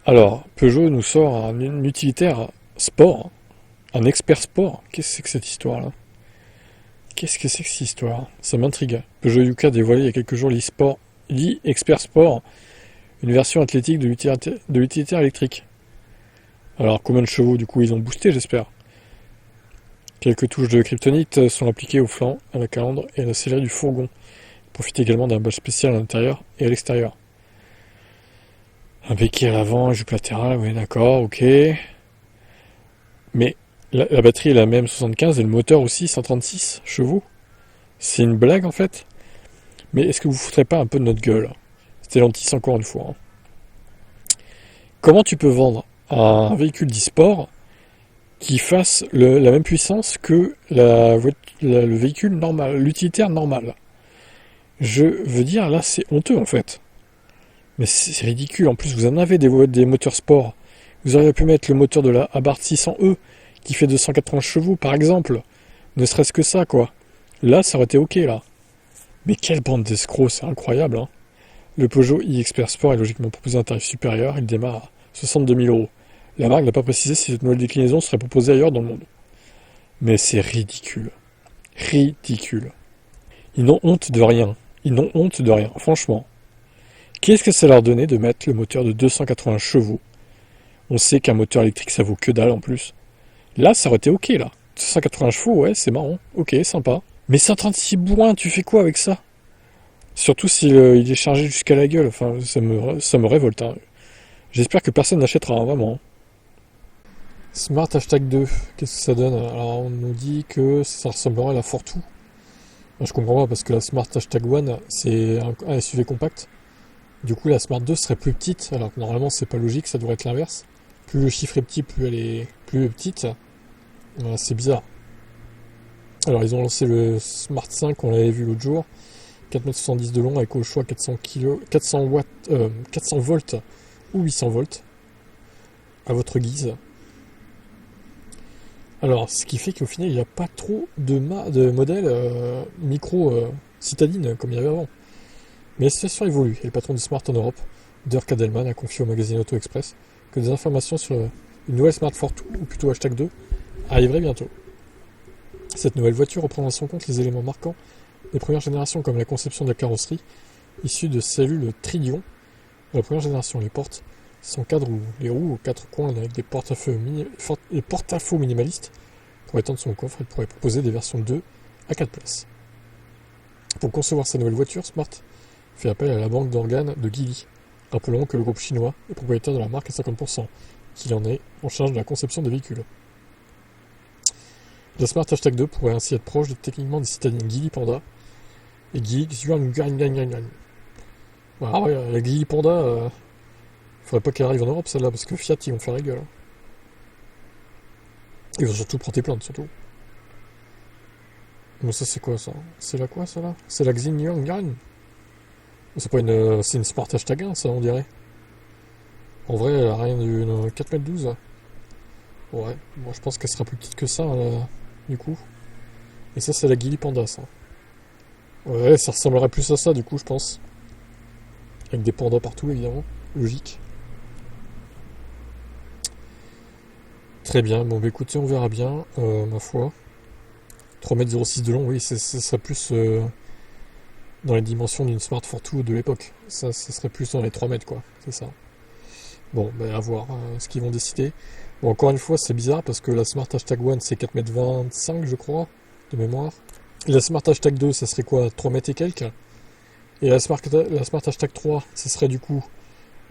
Alors, Peugeot nous sort un utilitaire sport, un expert sport. Qu'est-ce que c'est que cette histoire-là? Qu'est-ce que c'est que cette histoire? Ça m'intrigue. Peugeot Yuka a dévoilé il y a quelques jours l'e-expert sport, une version athlétique de l'utilitaire électrique. Alors, combien de chevaux, du coup, ils ont boosté, j'espère? Quelques touches de kryptonite sont appliquées au flanc, à la calandre et à la sellerie du fourgon. Il profite également d'un badge spécial à l'intérieur et à l'extérieur. Un béquet à l'avant, jupe latérale, oui d'accord, ok. Mais la batterie est la même 75 et le moteur aussi 136 chevaux. C'est une blague en fait. Mais est-ce que vous foutrez pas un peu de notre gueule? Stellantis encore une fois. Hein. Comment tu peux vendre un véhicule d'e-sport qui fasse la même puissance que le véhicule normal, l'utilitaire normal? Je veux dire, là c'est honteux en fait. Mais c'est ridicule, en plus vous en avez des moteurs sport. Vous auriez pu mettre le moteur de la Abarth 600E qui fait 280 chevaux par exemple. Ne serait-ce que ça quoi. Là ça aurait été ok là. Mais quelle bande d'escrocs, c'est incroyable hein. Le Peugeot e-Expert Sport est logiquement proposé à un tarif supérieur, il démarre à 62 000 euros. La marque n'a pas précisé si cette nouvelle déclinaison serait proposée ailleurs dans le monde. Mais c'est ridicule. Ridicule. Ils n'ont honte de rien. Ils n'ont honte de rien, franchement. Qu'est-ce que ça leur donnait de mettre le moteur de 280 chevaux? On sait qu'un moteur électrique ça vaut que dalle en plus. Là ça aurait été ok là. 280 chevaux, ouais c'est marrant, ok, sympa. Mais 136 bourrins, tu fais quoi avec ça? Surtout s'il il est chargé jusqu'à la gueule, enfin ça me révolte. Hein. J'espère que personne n'achètera, hein, vraiment. Smart hashtag 2, qu'est-ce que ça donne? Alors on nous dit que ça ressemblerait à la Fortwo. Je comprends pas parce que la Smart hashtag 1 c'est un SUV compact. Du coup, la Smart 2 serait plus petite, alors que normalement c'est pas logique, ça devrait être l'inverse. Plus le chiffre est petit, plus elle est plus petite. C'est bizarre. Alors ils ont lancé le Smart 5, on l'avait vu l'autre jour, 4,70 m de long avec au choix 400 watts, 400 volts ou 800 volts, à votre guise. Alors, ce qui fait qu'au final, il n'y a pas trop de modèles micro citadines comme il y avait avant. Mais la situation évolue et le patron de Smart en Europe, Dirk Adelman, a confié au magazine Auto Express que des informations sur une nouvelle Smart Fortwo, ou plutôt hashtag 2, arriveraient bientôt. Cette nouvelle voiture reprendra en son compte les éléments marquants des premières générations comme la conception de la carrosserie, issue de cellules Tridion. De la première génération, les portes, sans cadre ou les roues aux quatre coins avec des porte-à-faux minimalistes. Pour étendre son coffre, il pourrait proposer des versions 2 à 4 places. Pour concevoir sa nouvelle voiture, Smart fait appel à la banque d'organes de Geely. Rappelons que le groupe chinois est propriétaire de la marque à 50%, qu'il en est en charge de la conception des véhicules. La Smart Hashtag 2 pourrait ainsi être proche techniquement des citadines Geely Panda et Geely Xuan. Voilà, ouais, la Geely Panda, faudrait pas qu'elle arrive en Europe celle-là, parce que Fiat ils vont faire la gueule. Ils vont surtout prendre tes plaintes, surtout. Mais ça c'est quoi ça? C'est la quoi ça là? C'est la Xinjiang. C'est pas une. C'est une Smart Hashtag 1 ça on dirait. En vrai elle a rien d'une 4,12 m. Ouais, moi je pense qu'elle sera plus petite que ça là, du coup. Et ça c'est la Geely Panda ça. Ouais, ça ressemblerait plus à ça du coup je pense. Avec des pandas partout évidemment, logique. Très bien, bon bah écoutez on verra bien, ma foi. 3,06 m de long, oui, ça serait plus dans les dimensions d'une Smart Fortwo de l'époque. Ça serait plus dans les 3 mètres, quoi, c'est ça. Bon, ben à voir ce qu'ils vont décider. Bon, encore une fois, c'est bizarre parce que la Smart Hashtag 1, c'est 4,25 m, je crois, de mémoire. Et la Smart Hashtag 2, ça serait quoi, 3 mètres et quelques. Et la Smart Hashtag 3, ça serait du coup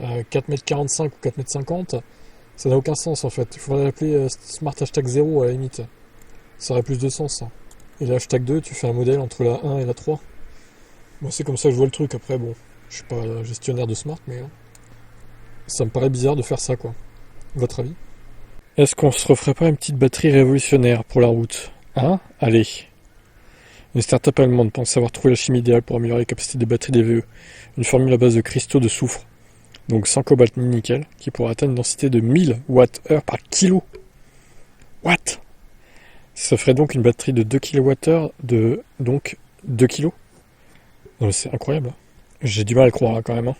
4,45 m ou 4,50 m. Ça n'a aucun sens en fait. Il faudrait l'appeler Smart Hashtag 0 à la limite. Ça aurait plus de sens. Et la hashtag 2, tu fais un modèle entre la 1 et la 3. Moi, c'est comme ça que je vois le truc. Après, bon, je suis pas gestionnaire de Smart, mais ça me paraît bizarre de faire ça, quoi. Votre avis? Est-ce qu'on se referait pas une petite batterie révolutionnaire pour la route? Hein? Allez. Une start-up allemande pense avoir trouvé la chimie idéale pour améliorer les capacités des batteries des VE. Une formule à base de cristaux de soufre, donc sans cobalt ni nickel, qui pourra atteindre une densité de 1000 Wh par kilo. What? Ça ferait donc une batterie de 2 kWh de donc 2 kg. Non mais c'est incroyable. J'ai du mal à croire quand même. Hein.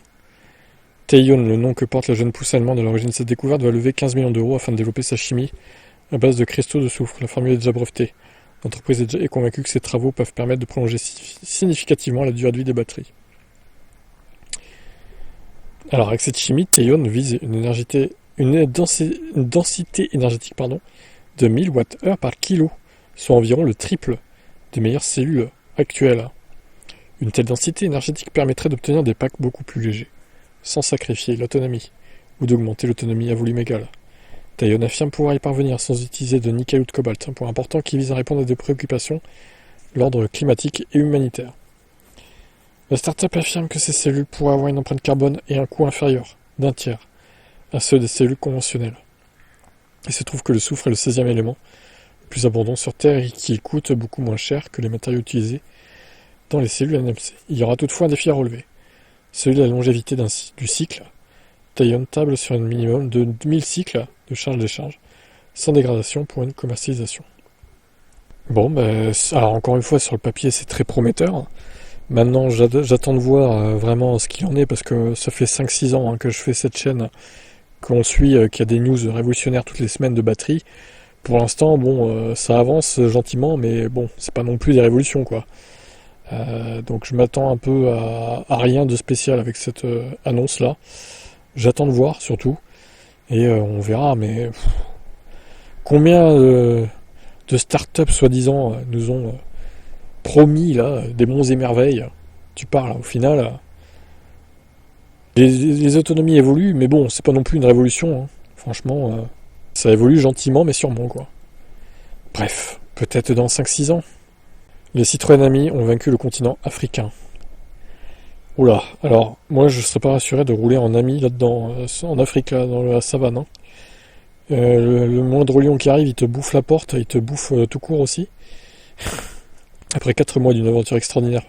Taeyon, le nom que porte la jeune pousse allemande à l'origine de cette découverte, va lever 15 millions d'euros afin de développer sa chimie à base de cristaux de soufre. La formule est déjà brevetée. L'entreprise est convaincue que ces travaux peuvent permettre de prolonger significativement la durée de vie des batteries. Alors avec cette chimie, Taeyon vise une densité énergétique de 1000 Wh par kilo, soit environ le triple des meilleures cellules actuelles. Une telle densité énergétique permettrait d'obtenir des packs beaucoup plus légers, sans sacrifier l'autonomie, ou d'augmenter l'autonomie à volume égal. Taeyon affirme pouvoir y parvenir sans utiliser de nickel ou de cobalt, un point important qui vise à répondre à des préoccupations de l'ordre climatique et humanitaire. La start-up affirme que ces cellules pourraient avoir une empreinte carbone et un coût inférieur, d'un tiers, à ceux des cellules conventionnelles. Il se trouve que le soufre est le 16e élément le plus abondant sur Terre et qui coûte beaucoup moins cher que les matériaux utilisés dans les cellules NMC. Il y aura toutefois un défi à relever, celui de la longévité du cycle. Taeyon table sur un minimum de 1000 cycles de charge-décharge, sans dégradation pour une commercialisation. Bon, alors encore une fois, sur le papier, c'est très prometteur. Maintenant, j'attends de voir vraiment ce qu'il en est, parce que ça fait 5-6 ans que je fais cette chaîne, qu'on suit, qu'il y a des news révolutionnaires toutes les semaines de batterie. Pour l'instant, ça avance gentiment, mais bon, c'est pas non plus des révolutions, quoi. Donc je m'attends un peu à rien de spécial avec cette annonce-là. J'attends de voir, surtout, et on verra, mais combien de start-up, soi-disant, nous ont promis, là, des monts et merveilles. Tu parles, au final, les autonomies évoluent, mais bon, c'est pas non plus une révolution, hein. Franchement, ça évolue gentiment, mais sûrement, quoi. Bref, peut-être dans 5-6 ans. Les Citroën Ami ont vaincu le continent africain. Oula, alors, moi je serais pas rassuré de rouler en Ami là-dedans, en Afrique, là, dans la savane, hein. Le moindre lion qui arrive, il te bouffe la porte, il te bouffe tout court aussi. Après 4 mois d'une aventure extraordinaire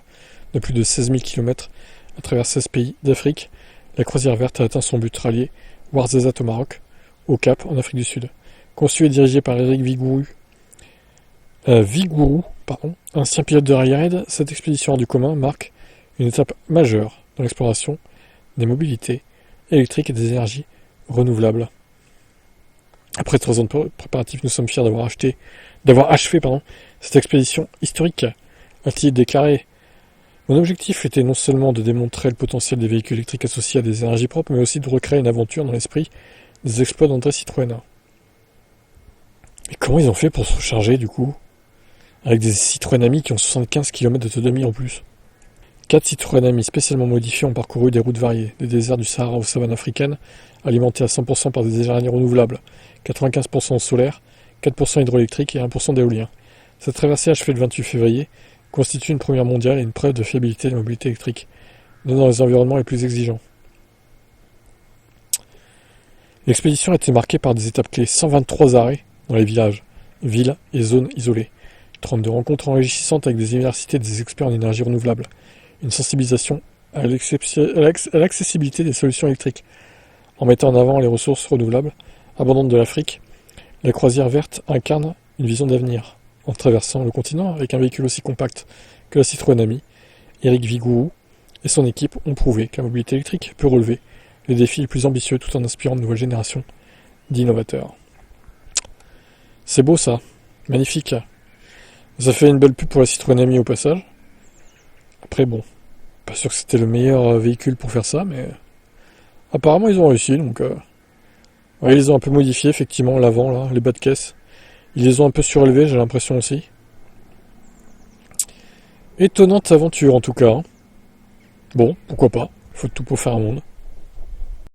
de plus de 16 000 km à travers 16 pays d'Afrique, la croisière verte a atteint son but rallié Ouarzazate au Maroc, au Cap, en Afrique du Sud. Conçu et dirigé par Eric Vigourou, ancien pilote de rallye-raid, cette expédition hors du commun marque une étape majeure dans l'exploration des mobilités électriques et des énergies renouvelables. Après 3 ans de préparatifs, nous sommes fiers d'avoir achevé cette expédition historique, a-t-il déclaré. Mon objectif était non seulement de démontrer le potentiel des véhicules électriques associés à des énergies propres, mais aussi de recréer une aventure dans l'esprit des exploits d'André Citroën. Et comment ils ont fait pour se recharger, du coup, avec des Citroën Ami qui ont 75 km d'autonomie en plus? 4 Citroën Ami spécialement modifiés ont parcouru des routes variées, des déserts du Sahara aux savanes africaines, alimentés à 100% par des énergies renouvelables, 95% solaire, 4% hydroélectrique et 1% d'éolien. Cette traversée achevée le 28 février constitue une première mondiale et une preuve de fiabilité de la mobilité électrique, même dans les environnements les plus exigeants. L'expédition a été marquée par des étapes clés, 123 arrêts dans les villages, villes et zones isolées, 32 rencontres enrichissantes avec des universités et des experts en énergie renouvelable, une sensibilisation à l'accessibilité des solutions électriques, en mettant en avant les ressources renouvelables abondantes de l'Afrique. La croisière verte incarne une vision d'avenir. En traversant le continent avec un véhicule aussi compact que la Citroën Ami, Eric Vigourou et son équipe ont prouvé que la mobilité électrique peut relever les défis les plus ambitieux tout en inspirant de nouvelles générations d'innovateurs. C'est beau ça, magnifique. Ça fait une belle pub pour la Citroën Ami au passage. Après bon, pas sûr que c'était le meilleur véhicule pour faire ça, mais apparemment ils ont réussi, donc ils les ont un peu modifiés, effectivement, l'avant, là, les bas de caisse. Ils les ont un peu surélevés, j'ai l'impression aussi. Étonnante aventure, en tout cas. Bon, pourquoi pas. Faut tout pour faire un monde.